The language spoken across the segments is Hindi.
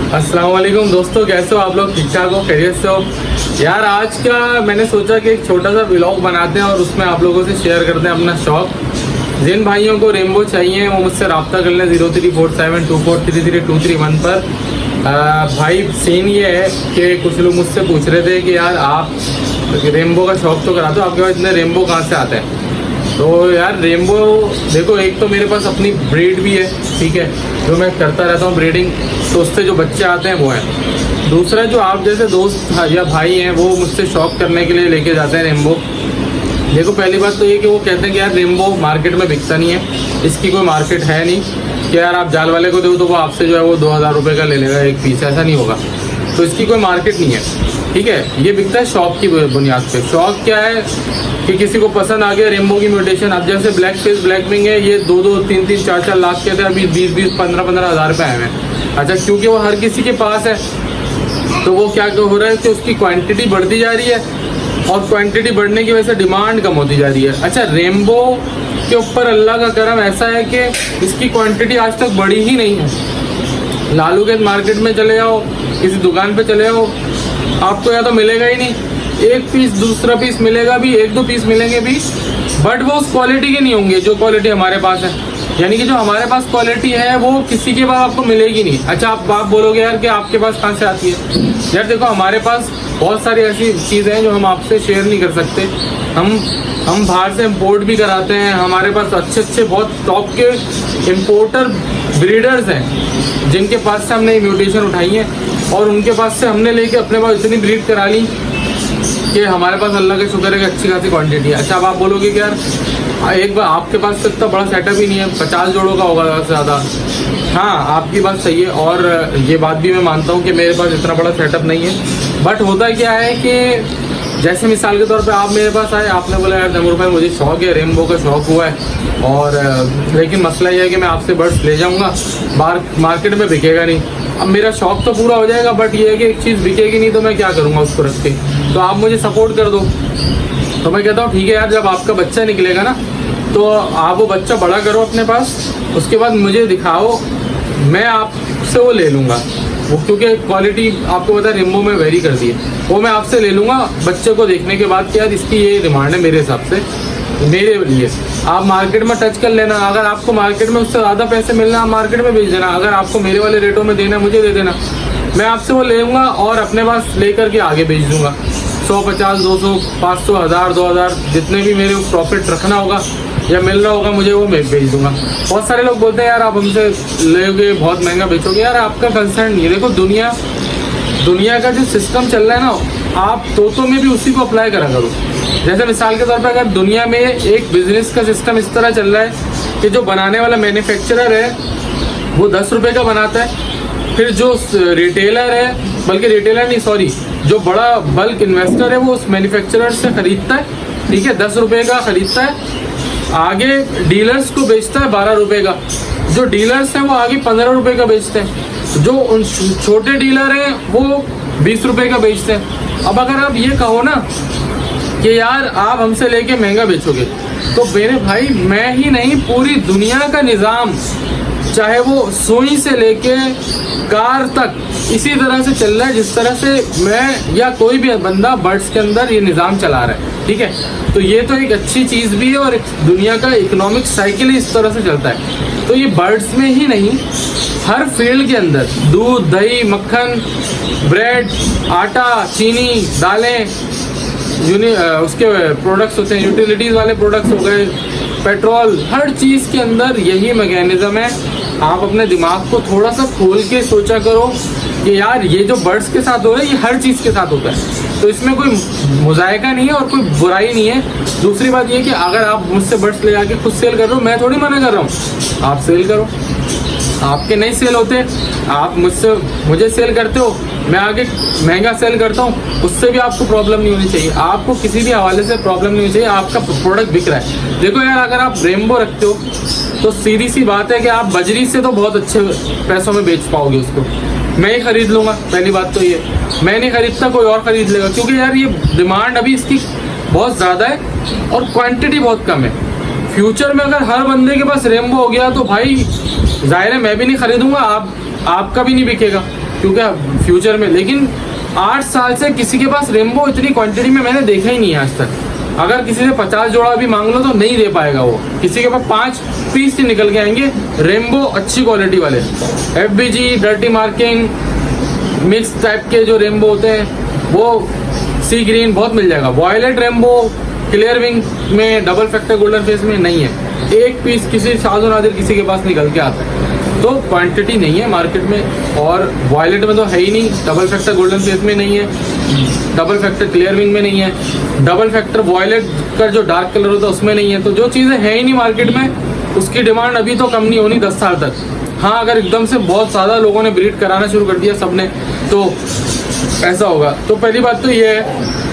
अस्सलाम वालेकुम दोस्तों, कैसे हो आप लोग? ठीक ठाक हो, खैरियत से हो? यार आज का मैंने सोचा कि एक छोटा सा व्लॉग बनाते हैं और उसमें आप लोगों से शेयर करते हैं अपना शौक। जिन भाइयों को रेम्बो चाहिए वो मुझसे रब्ता कर लें 034724332331 पर। भाई सीन ये है कि कुछ लोग मुझसे पूछ रहे थे कि यार आप रेम्बो का शौक तो करा दो, आपके पास इतने रेम्बो कहाँ से आते हैं? तो यार रेम्बो देखो, एक तो मेरे पास अपनी ब्रीड भी है, ठीक है, जो मैं करता रहता हूँ ब्रीडिंग, तो उससे जो बच्चे आते हैं वो हैं। दूसरा जो आप जैसे दोस्त या भाई हैं वो मुझसे शौक करने के लिए लेके जाते हैं रेम्बो। देखो पहली बात तो ये कि वो कहते हैं कि यार रेम्बो मार्केट में बिकता नहीं है, इसकी कोई मार्केट है नहीं कि यार आप जाल वाले को दो तो वो आपसे जो है वो 2000 रुपये का ले लेगा एक पीस, ऐसा नहीं होगा। तो इसकी कोई मार्केट नहीं है, ठीक है। ये बिकता है शौक की बुनियाद पे। शौक क्या है कि किसी को पसंद आ गया रेम्बो की म्यूटेशन। अब जैसे ब्लैक फेस ब्लैक विंग है, ये 2-2, 3-3, 4-4 लाख के थे, अभी 20-20, 15-15 हज़ार रुपये आए हैं। अच्छा, क्योंकि वो हर किसी के पास है तो वो क्या हो रहा है कि उसकी क्वांटिटी बढ़ती जा रही है और क्वांटिटी बढ़ने की वजह से डिमांड कम होती जा रही है। अच्छा, रेम्बो के ऊपर अल्लाह का करम ऐसा है कि इसकी क्वांटिटी आज तक बढ़ी ही नहीं है। लालू के मार्केट में चले जाओ, किसी दुकान पे चले जाओ, आपको या तो मिलेगा ही नहीं, एक पीस दूसरा पीस मिलेगा भी, 1-2 पीस मिलेंगे भी, बट वो उस क्वालिटी के नहीं होंगे जो क्वालिटी हमारे पास है। यानी कि जो हमारे पास क्वालिटी है वो किसी के पास आपको मिलेगी नहीं। अच्छा, आप बोलोगे यार कि आपके पास कहाँ से आती है? यार देखो, हमारे पास बहुत सारी ऐसी चीज़ें हैं जो हम आपसे शेयर नहीं कर सकते। हम बाहर से इम्पोर्ट भी कराते हैं, हमारे पास अच्छे बहुत टॉप के इम्पोर्टर ब्रीडर्स हैं जिनके पास से हमने म्यूटेशन उठाई है और उनके पास से हमने लेके अपने पास इतनी ब्रीड करा ली कि हमारे पास अल्लाह का शुक्र है कि अच्छी खासी क्वांटिटी है। अच्छा, अब आप बोलोगे कि यार एक बार आपके पास तो इतना बड़ा सेटअप ही नहीं है, 50 जोड़ों का होगा ज़्यादा से ज़्यादा। हाँ, आपकी बात सही है और ये बात भी मैं मानता हूँ कि मेरे पास इतना बड़ा सेटअप नहीं है। बट होता क्या है कि जैसे मिसाल के तौर पे आप मेरे पास आए, आपने बोला यार तैमूर भाई मुझे शौक है, रेम्बो का शौक हुआ है, और लेकिन मसला ये है कि मैं आपसे बर्ड्स ले जाऊँगा, बाहर मार्केट में बिकेगा नहीं। अब मेरा शौक तो पूरा हो जाएगा, बट ये है कि एक चीज़ बिकेगी नहीं तो मैं क्या करूँगा उसको रख के? तो आप मुझे सपोर्ट कर दो। तो मैं कहता हूँ ठीक है यार, जब आपका बच्चा निकलेगा ना तो आप वो बच्चा बड़ा करो अपने पास, उसके बाद मुझे दिखाओ, मैं आपसे वो ले लूँगा वो, क्योंकि क्वालिटी आपको पता है रेम्बो में वेरी करती है, वो मैं आपसे ले लूँगा बच्चे को देखने के बाद कि यार इसकी ये डिमांड है मेरे हिसाब से, मेरे लिए। आप मार्केट में टच कर लेना, अगर आपको मार्केट में उससे ज़्यादा पैसे मिलना आप मार्केट में बेच देना, अगर आपको मेरे वाले रेटों में देना मुझे दे देना, मैं आपसे वो ले लूँगा और अपने पास ले करके आगे बेच दूँगा। 100, 50, 200, 500, 1000, 2000 जितने भी मेरे प्रॉफिट रखना होगा या मिल रहा होगा मुझे वो मैं बेच दूंगा। बहुत सारे लोग बोलते हैं यार आप हमसे लोगे बहुत महंगा बेचोगे। यार आपका कंसर्न नहीं है। देखो दुनिया का जो सिस्टम चल रहा है ना, आप तोतों में भी उसी को अप्लाई करा करो। जैसे मिसाल के तौर पर अगर दुनिया में एक बिजनेस का सिस्टम इस तरह चल रहा है कि जो बनाने वाला मैन्युफैक्चरर है वो 10 रुपये का बनाता है, फिर जो रिटेलर है, बल्कि रिटेलर नहीं सॉरी, जो बड़ा बल्क इन्वेस्टर है वो उस मैन्युफैक्चरर से ख़रीदता है, ठीक है, 10 रुपये का ख़रीदता है, आगे डीलर्स को बेचता है 12 रुपये का, जो डीलर्स हैं वो आगे 15 रुपये का बेचते हैं, जो उन छोटे डीलर हैं वो 20 रुपये का बेचते हैं। अब अगर आप ये कहो ना कि यार आप हमसे लेके महंगा बेचोगे, तो मेरे भाई मैं ही नहीं पूरी दुनिया का निज़ाम, चाहे वो सुई से लेके कार तक इसी तरह से चल रहा है जिस तरह से मैं या कोई भी बंदा बर्ड्स के अंदर ये निज़ाम चला रहा है, ठीक है। तो ये तो एक अच्छी चीज़ भी है और दुनिया का इकोनॉमिक साइकिल ही इस तरह से चलता है। तो ये बर्ड्स में ही नहीं, हर फील्ड के अंदर दूध, दही, मक्खन, ब्रेड, आटा, चीनी, दालें, उसके प्रोडक्ट्स होते हैं, यूटिलिटीज़ वाले प्रोडक्ट्स हो गए, पेट्रोल, हर चीज़ के अंदर यही मैकेनिज़्म है। आप अपने दिमाग को थोड़ा सा खोल के सोचा करो कि यार ये जो बर्ड्स के साथ हो रहा है ये हर चीज़ के साथ होता है, तो इसमें कोई मुज़ायका नहीं है और कोई बुराई नहीं है। दूसरी बात ये कि अगर आप मुझसे बर्ड्स ले जाके खुद सेल कर रहे हो, मैं थोड़ी मना कर रहा हूँ, आप सेल करो, आपके नहीं सेल होते, आप मुझे सेल करते हो, मैं आगे महंगा सेल करता हूँ, उससे भी आपको प्रॉब्लम नहीं होनी चाहिए, आपको किसी भी हवाले से प्रॉब्लम नहीं होनी चाहिए, आपका प्रोडक्ट बिक रहा है। देखो यार, अगर आप रेम्बो रखते हो तो सीधी सी बात है कि आप बजरी से तो बहुत अच्छे पैसों में बेच पाओगे उसको, मैं ही खरीद लूँगा, पहली बात तो ये, मैं नहीं खरीदता कोई और खरीद लेगा, क्योंकि यार ये डिमांड अभी इसकी बहुत ज़्यादा है और क्वांटिटी बहुत कम है। फ्यूचर में अगर हर बंदे के पास रेम्बो हो गया तो भाई जाहिर है मैं भी नहीं खरीदूंगा, आपका भी नहीं बिकेगा, क्योंकि फ्यूचर में, लेकिन 8 साल से किसी के पास रेम्बो इतनी क्वांटिटी में मैंने देखा ही नहीं है आज तक। अगर किसी से 50 जोड़ा भी मांग लो तो नहीं दे पाएगा वो, किसी के पास 5 पीस ही निकल के आएंगे रेम्बो अच्छी क्वालिटी वाले। FBG, dirty marking, mix type के जो रेम्बो होते हैं वो सी ग्रीन बहुत मिल जाएगा। वॉयलेट रेम्बो क्लियर विंग में डबल फैक्टर गोल्डन फेस में नहीं है, एक पीस किसी शाज़ो नादिर किसी के पास निकल के आता है, तो क्वांटिटी नहीं है मार्केट में। और वॉयलेट में तो है ही नहीं, डबल फैक्टर गोल्डन फेस में नहीं है, डबल फैक्टर क्लियर विंग में नहीं है, डबल फैक्टर वॉयलेट का जो डार्क कलर होता है उसमें नहीं है। तो जो चीज़ें है ही नहीं मार्केट में, उसकी डिमांड अभी तो कम नहीं होनी 10 साल तक। हाँ, अगर एकदम से बहुत ज़्यादा लोगों ने ब्रीड कराना शुरू कर दिया सबने, तो ऐसा होगा। तो पहली बात तो ये है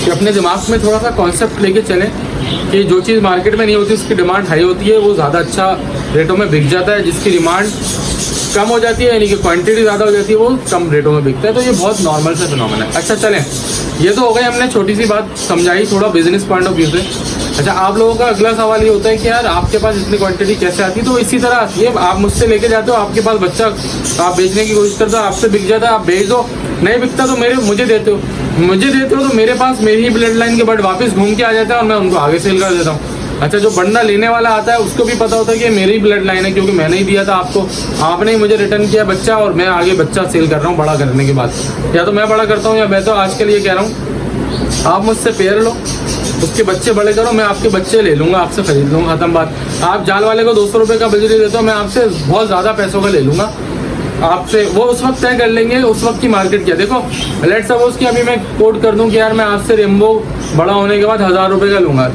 कि अपने दिमाग में थोड़ा सा कॉन्सेप्ट लेके चलें कि जो चीज़ मार्केट में नहीं होती उसकी डिमांड हाई होती है, वो ज़्यादा अच्छा रेटों में बिक जाता है। जिसकी डिमांड कम हो जाती है, यानी कि क्वांटिटी ज़्यादा हो जाती है, वो कम रेटों में बिकता है। तो ये बहुत नॉर्मल सा फिनोमेना है। अच्छा चलें, ये तो हो गई, हमने छोटी सी बात समझाई थोड़ा बिजनेस पॉइंट ऑफ व्यू से। अच्छा, आप लोगों का अगला सवाल ये होता है कि यार आपके पास इतनी क्वांटिटी कैसे आती है? तो इसी तरह आती है, आप मुझसे लेके जाते हो, आपके पास बच्चा आप बेचने की कोशिश करते हो, आपसे बिक जाता है, आप बेच दो, नहीं बिकता तो मुझे देते हो, तो मेरे पास मेरी ही ब्लड लाइन के बर्ड वापस घूम के आ जाता है और मैं उनको आगे सेल कर देता हूँ। अच्छा, जो बंदा लेने वाला आता है उसको भी पता होता है कि मेरी ब्लड लाइन है, क्योंकि मैंने ही दिया था आपको, आपने ही मुझे रिटर्न किया बच्चा, और मैं आगे बच्चा सेल कर रहा हूँ बड़ा करने के बाद। या तो मैं बड़ा करता हूँ, या मैं तो आजकल ये कह रहा हूँ आप मुझसे पेयर लो, उसके बच्चे बड़े करो, मैं आपके बच्चे ले लूँगा, आपसे खरीद लूँगा, खत्म बात। आप जाल वाले को 200 रुपये का बिजली देते हो, मैं आपसे बहुत ज़्यादा पैसों का ले लूँगा आपसे। वो उस वक्त तय कर लेंगे उस वक्त की मार्केट क्या। देखो, लेट्स सपोज कि अभी मैं कोट कर दूं कि यार मैं आपसे रेम्बो बड़ा होने के बाद 1000 रुपये का लूँगा।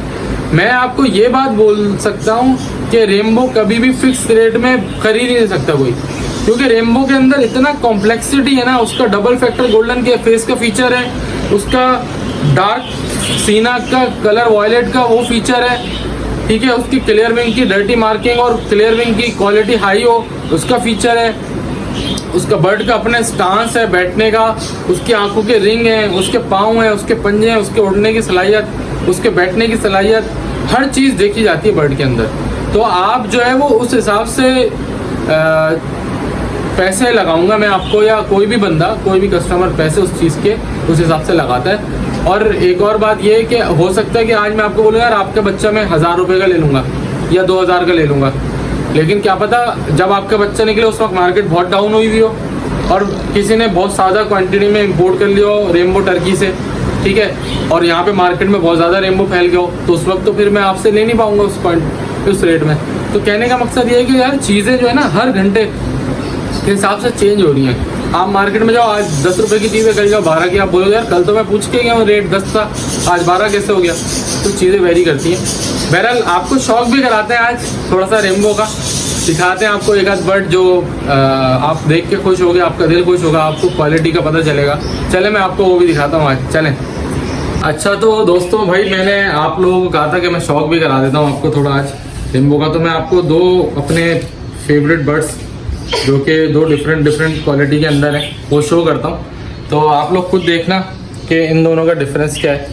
मैं आपको ये बात बोल सकता हूँ कि रेम्बो कभी भी फिक्स रेट में खरीद ही नहीं सकता कोई, क्योंकि रेम्बो के अंदर इतना कॉम्प्लेक्सिटी है ना। उसका डबल फैक्टर गोल्डन के फेस का फीचर है, उसका डार्क सीना का कलर वॉयलेट का वो फीचर है, ठीक है, उसकी क्लियर विंग की डर्टी मार्किंग और क्लियर विंग की क्वालिटी हाई हो उसका फीचर है, उसका बर्ड का अपना स्टांस है बैठने का, उसकी आंखों के रिंग हैं, उसके पाँव हैं, उसके पंजे हैं, उसके उड़ने की सलाहियत, उसके बैठने की सलाहियत, हर चीज़ देखी जाती है बर्ड के अंदर। तो आप जो है वो उस हिसाब से पैसे लगाऊंगा मैं आपको, या कोई भी बंदा कोई भी कस्टमर पैसे उस चीज़ के उस हिसाब से लगाता है। और एक और बात ये है कि हो सकता है कि आज मैं आपको बोलूँ यार आपका बच्चा मैं 1000 रुपये का ले लूँगा या 2000 का ले लूँगा, लेकिन क्या पता जब आपका बच्चा निकले उस वक्त मार्केट बहुत डाउन हुई हुई हो और किसी ने बहुत ज़्यादा क्वांटिटी में इंपोर्ट कर लिया हो रेम्बो टर्की से, ठीक है, और यहाँ पे मार्केट में बहुत ज़्यादा रेम्बो फैल गया हो, तो उस वक्त तो फिर मैं आपसे ले नहीं पाऊँगा उस रेट में। तो कहने का मकसद ये है कि यार चीज़ें जो है ना हर घंटे के हिसाब से चेंज हो रही हैं। आप मार्केट में जाओ, आज 10 रुपये की चीज़ है, कल जाओ 12 की, आप बोलोगे यार कल तो मैं पूछ के गया हूँ रेट 10 था, आज 12 कैसे हो गया? तो चीज़ें वेरी करती हैं। बहरहाल आपको शौक भी कराते हैं आज थोड़ा सा रेम्बो का, दिखाते हैं आपको एक आध बर्ड जो आप देख के खुश होगे, आपका दिल खुश होगा, आपको क्वालिटी का पता चलेगा। चले मैं आपको वो भी दिखाता हूँ आज, चलें। अच्छा तो दोस्तों भाई, मैंने आप लोगों को कहा था कि मैं शौक भी करा देता हूँ आपको थोड़ा आज रेम्बो का। तो मैं आपको 2 अपने फेवरेट बर्ड्स जो कि 2 डिफरेंट क्वालिटी के अंदर हैं वो शो करता हूँ, तो आप लोग खुद देखना कि इन दोनों का डिफरेंस क्या है।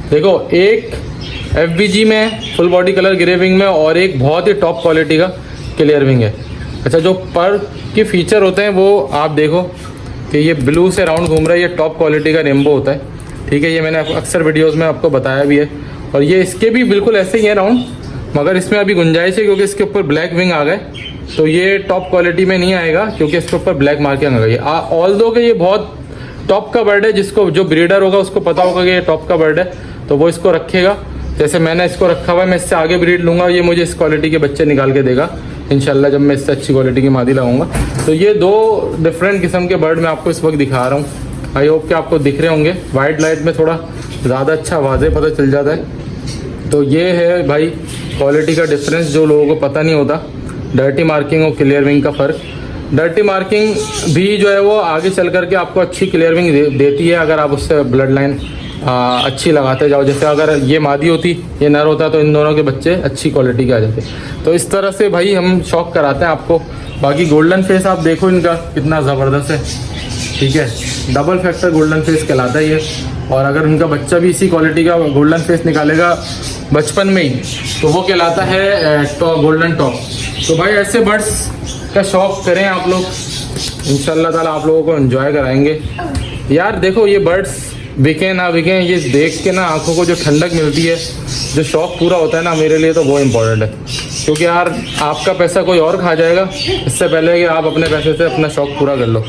देखो, एक FBG में full body colour grey wing में, और एक बहुत ही टॉप क्वालिटी का क्लियर विंग है। अच्छा, जो पर के फीचर होते हैं वो आप देखो कि ये ब्लू से राउंड घूम रहा है, ये टॉप क्वालिटी का रेम्बो होता है, ठीक है, ये मैंने अक्सर वीडियोस में आपको बताया भी है। और ये इसके भी बिल्कुल ऐसे ही है राउंड, मगर इसमें अभी गुंजाइश है क्योंकि इसके ऊपर ब्लैक विंग आ गए, तो ये टॉप क्वालिटी में नहीं आएगा क्योंकि इसके ऊपर ब्लैक मार्किंग आ गई है। ऑल्दो कि ये बहुत टॉप का बर्ड है, जिसको जो ब्रीडर होगा उसको पता होगा कि ये टॉप का बर्ड है, तो वो इसको रखेगा। जैसे मैंने इसको रखा हुआ है, मैं इससे आगे ब्रीड लूँगा, ये मुझे इस क्वालिटी के बच्चे निकाल के देगा इंशाल्लाह जब मैं इससे अच्छी क्वालिटी की मादी लगाऊंगा। तो ये 2 डिफरेंट किस्म के बर्ड मैं आपको इस वक्त दिखा रहा हूँ। आई होप कि आपको दिख रहे होंगे, वाइट लाइट में थोड़ा ज़्यादा अच्छा वाज़े पता चल जाता है। तो ये है भाई क्वालिटी का डिफरेंस जो लोगों को पता नहीं होता, डर्टी मार्किंग और क्लियर विंग का फ़र्क। डर्टी मार्किंग भी जो है वो आगे चल करके आपको अच्छी क्लियर विंग देती है अगर आप उससे ब्लड लाइन अच्छी लगाते जाओ। जैसे अगर ये मादी होती, ये नर होता, तो इन दोनों के बच्चे अच्छी क्वालिटी के आ जाते। तो इस तरह से भाई हम शौक कराते हैं आपको। बाकी गोल्डन फेस आप देखो इनका कितना ज़बरदस्त है, ठीक है, डबल फैक्टर गोल्डन फेस कहलाता है ये। और अगर उनका बच्चा भी इसी क्वालिटी का गोल्डन फेस निकालेगा बचपन में ही, तो वो कहलाता है टॉप, गोल्डन टॉप। तो भाई ऐसे बर्ड्स का शौक करें आप लोग। इंशाल्लाह ताला आप लोगों को एंजॉय कराएंगे। यार देखो ये बर्ड्स बिके ना बिके, ये देख के ना आंखों को जो ठंडक मिलती है, जो शौक़ पूरा होता है ना, मेरे लिए तो वो इम्पोर्टेंट है। क्योंकि यार आपका पैसा कोई और खा जाएगा, इससे पहले कि आप अपने पैसे से अपना शौक़ पूरा कर लो।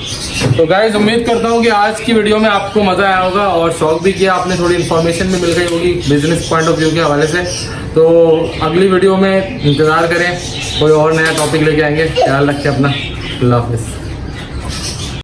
तो गाइस उम्मीद करता हूँ कि आज की वीडियो में आपको मज़ा आया होगा और शौक़ भी किया आपने, थोड़ी इन्फॉर्मेशन भी मिल गई होगी बिजनेस पॉइंट ऑफ व्यू के हवाले से। तो अगली वीडियो में इंतज़ार करें, कोई और नया टॉपिक लेके आएंगे। ख्याल रखें अपना, अल्लाह हाफिज़।